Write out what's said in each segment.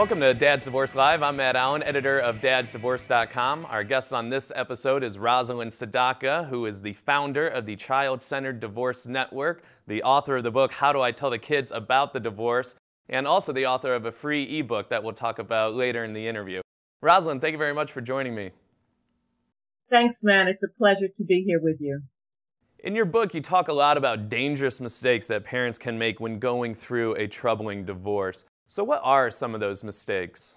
Welcome to Dad's Divorce Live. I'm Matt Allen, editor of DadsDivorce.com. Our guest on this episode is Rosalind Sedacca, who is the founder of the Child-Centered Divorce Network, the author of the book, How Do I Tell the Kids About the Divorce, and also the author of a free ebook that we'll talk about later in the interview. Rosalind, thank you very much for joining me. Thanks, Matt. It's a pleasure to be here with you. In your book, you talk a lot about dangerous mistakes that parents can make when going through a troubling divorce. So what are some of those mistakes?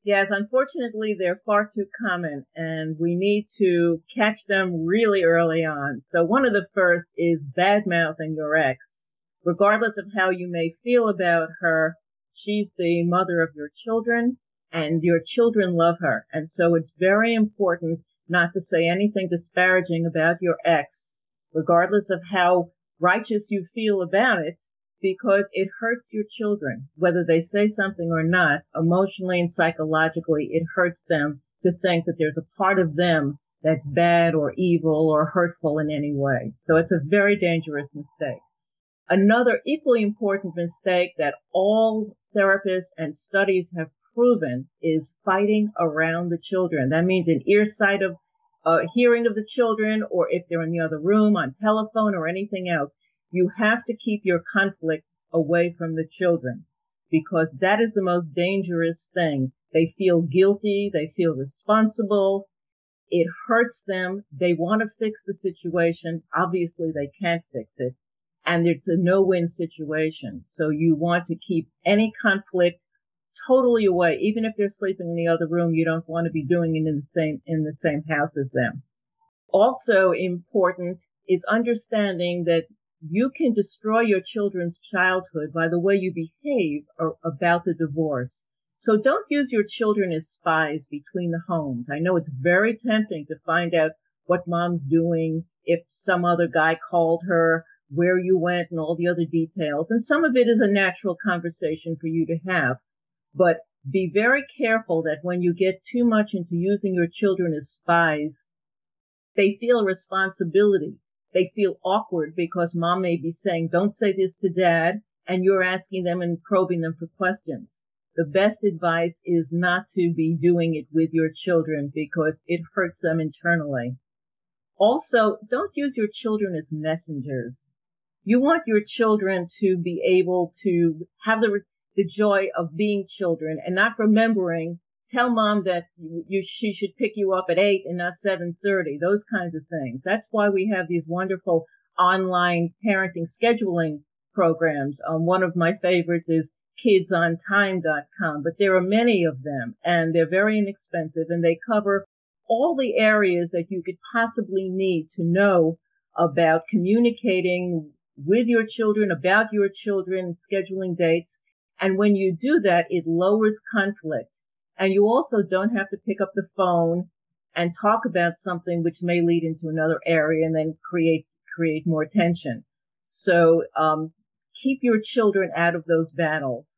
Yes, unfortunately, they're far too common, and we need to catch them really early on. So one of the first is bad-mouthing your ex. Regardless of how you may feel about her, she's the mother of your children, and your children love her. And so it's very important not to say anything disparaging about your ex, regardless of how righteous you feel about it, because it hurts your children. Whether they say something or not, emotionally and psychologically, it hurts them to think that there's a part of them that's bad or evil or hurtful in any way. So it's a very dangerous mistake. Another equally important mistake that all therapists and studies have proven is fighting around the children. That means in earsight of hearing of the children, or if they're in the other room, on telephone or anything else. You have to keep your conflict away from the children, because that is the most dangerous thing. They feel guilty. They feel responsible. It hurts them. They want to fix the situation. Obviously, they can't fix it. And it's a no-win situation. So you want to keep any conflict totally away. Even if they're sleeping in the other room, you don't want to be doing it in the same house as them. Also important is understanding that you can destroy your children's childhood by the way you behave about the divorce. So don't use your children as spies between the homes. I know it's very tempting to find out what mom's doing, if some other guy called her, where you went, and all the other details. And some of it is a natural conversation for you to have. But be very careful that when you get too much into using your children as spies, they feel responsibility. They feel awkward because mom may be saying, don't say this to dad, and you're asking them and probing them for questions. The best advice is not to be doing it with your children because it hurts them internally. Also, don't use your children as messengers. You want your children to be able to have the joy of being children and not remembering. Tell mom that she should pick you up at 8 and not 7:30, those kinds of things. That's why we have these wonderful online parenting scheduling programs. One of my favorites is kidsontime.com, but there are many of them, and they're very inexpensive, and they cover all the areas that you could possibly need to know about communicating with your children, about your children, scheduling dates. And when you do that, it lowers conflict. And you also don't have to pick up the phone and talk about something which may lead into another area and then create more tension. So keep your children out of those battles.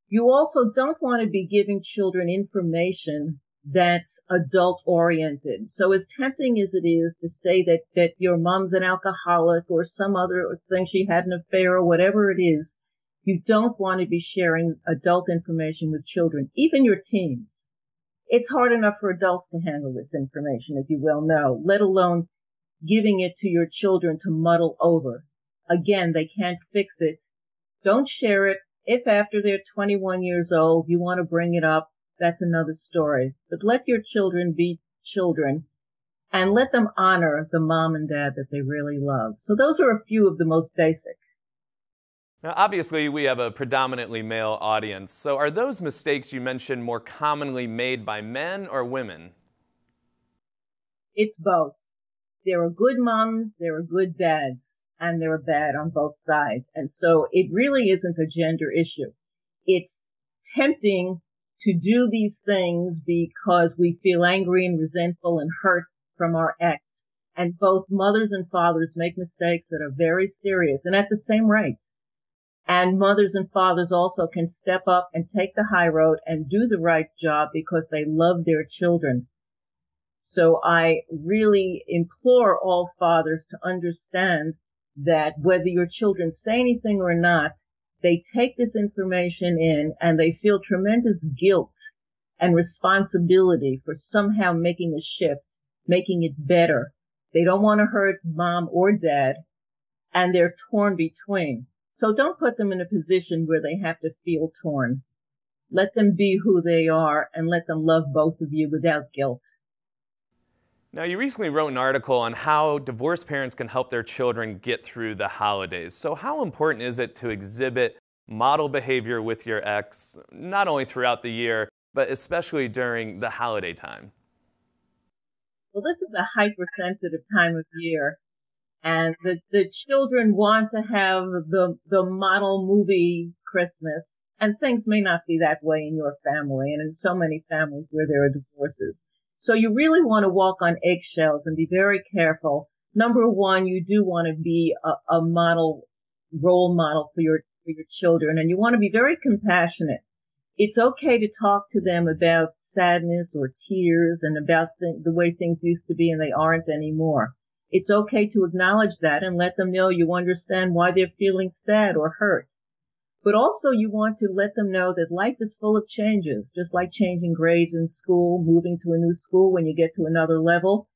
You also don't want to be giving children information that's adult-oriented. So as tempting as it is to say that your mom's an alcoholic or some other thing, she had an affair or whatever it is, you don't want to be sharing adult information with children, even your teens. It's hard enough for adults to handle this information, as you well know, let alone giving it to your children to muddle over. Again, they can't fix it. Don't share it. If after they're 21 years old, you want to bring it up, that's another story. But let your children be children and let them honor the mom and dad that they really love. So those are a few of the most basic. Now, obviously, we have a predominantly male audience. So are those mistakes you mentioned more commonly made by men or women? It's both. There are good moms, there are good dads, and there are bad on both sides. And so it really isn't a gender issue. It's tempting to do these things because we feel angry and resentful and hurt from our ex. And both mothers and fathers make mistakes that are very serious and at the same rate. And mothers and fathers also can step up and take the high road and do the right job because they love their children. So I really implore all fathers to understand that whether your children say anything or not, They take this information in and they feel tremendous guilt and responsibility for somehow making a shift, making it better. They don't want to hurt mom or dad, and they're torn between. So don't put them in a position where they have to feel torn. Let them be who they are and let them love both of you without guilt. Now, you recently wrote an article on how divorced parents can help their children get through the holidays. So how important is it to exhibit model behavior with your ex, not only throughout the year, but especially during the holiday time? Well, this is a hypersensitive time of year, and the children want to have the model movie Christmas, and things may not be that way in your family and in so many families where there are divorces. So you really want to walk on eggshells and be very careful. Number one, you do want to be a model, role model for your children, and you want to be very compassionate. It's okay to talk to them about sadness or tears and about the way things used to be and they aren't anymore. It's okay to acknowledge that and let them know you understand why they're feeling sad or hurt. But also you want to let them know that life is full of changes, just like changing grades in school, moving to a new school when you get to another level.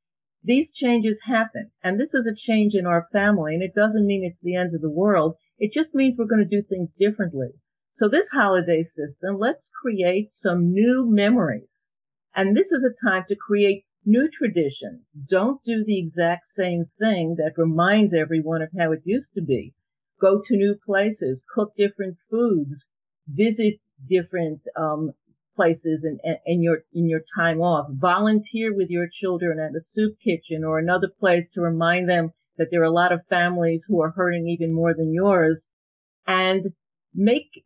These changes happen, and this is a change in our family, and it doesn't mean it's the end of the world. It just means we're going to do things differently. So this holiday system, let's create some new memories. And this is a time to create new traditions. Don't do the exact same thing that reminds everyone of how it used to be. Go to new places, cook different foods, visit different places in your time off. Volunteer with your children at a soup kitchen or another place to remind them that there are a lot of families who are hurting even more than yours. And make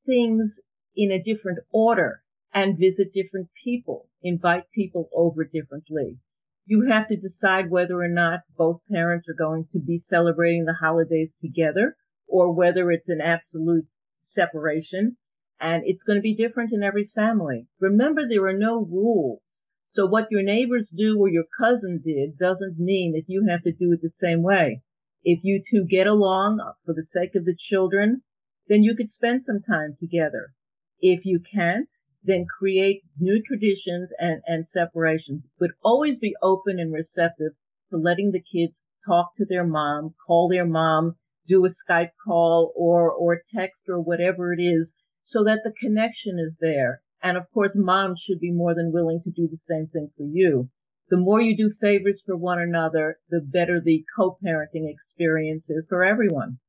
things in a different order and visit different people. Invite people over differently. You have to decide whether or not both parents are going to be celebrating the holidays together or whether it's an absolute separation. And it's going to be different in every family. Remember, there are no rules. So what your neighbors do or your cousin did doesn't mean that you have to do it the same way. If you two get along for the sake of the children, then you could spend some time together. If you can't, then create new traditions and separations, but always be open and receptive to letting the kids talk to their mom, call their mom, do a Skype call or text or whatever it is so that the connection is there. And of course, mom should be more than willing to do the same thing for you. The more you do favors for one another, the better the co-parenting experience is for everyone.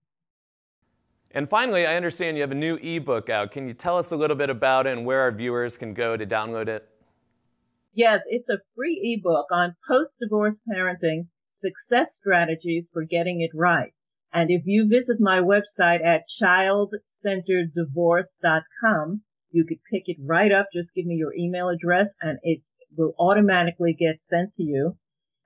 And finally, I understand you have a new ebook out. Can you tell us a little bit about it and where our viewers can go to download it? Yes, it's a free ebook on post-divorce parenting, success strategies for getting it right. And if you visit my website at childcentereddivorce.com, you could pick it right up. Just give me your email address and it will automatically get sent to you.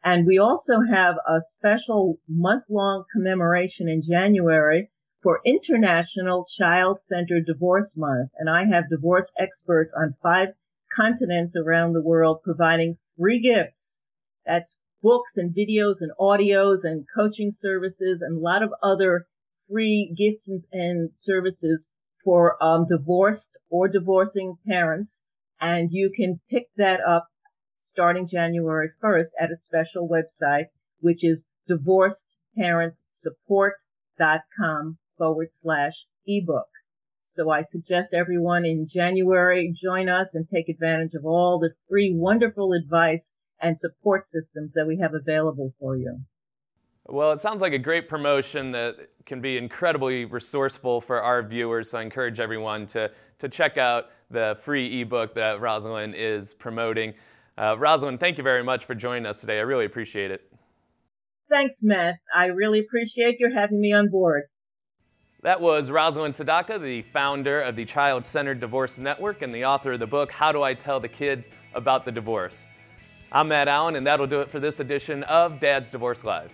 And we also have a special month-long commemoration in January for International Child-Centered Divorce Month. And I have divorce experts on 5 continents around the world providing free gifts. That's books and videos and audios and coaching services and a lot of other free gifts and services for divorced or divorcing parents. And you can pick that up starting January 1st at a special website, which is divorcedparentsupport.com/ebook. So I suggest everyone in January join us and take advantage of all the free, wonderful advice and support systems that we have available for you. Well, it sounds like a great promotion that can be incredibly resourceful for our viewers. So I encourage everyone to check out the free ebook that Rosalind is promoting. Rosalind, thank you very much for joining us today. I really appreciate it. Thanks, Matt. I really appreciate your having me on board. That was Rosalind Sedacca, the founder of the Child-Centered Divorce Network and the author of the book, How Do I Tell the Kids About the Divorce? I'm Matt Allen, and that'll do it for this edition of Dad's Divorce Live.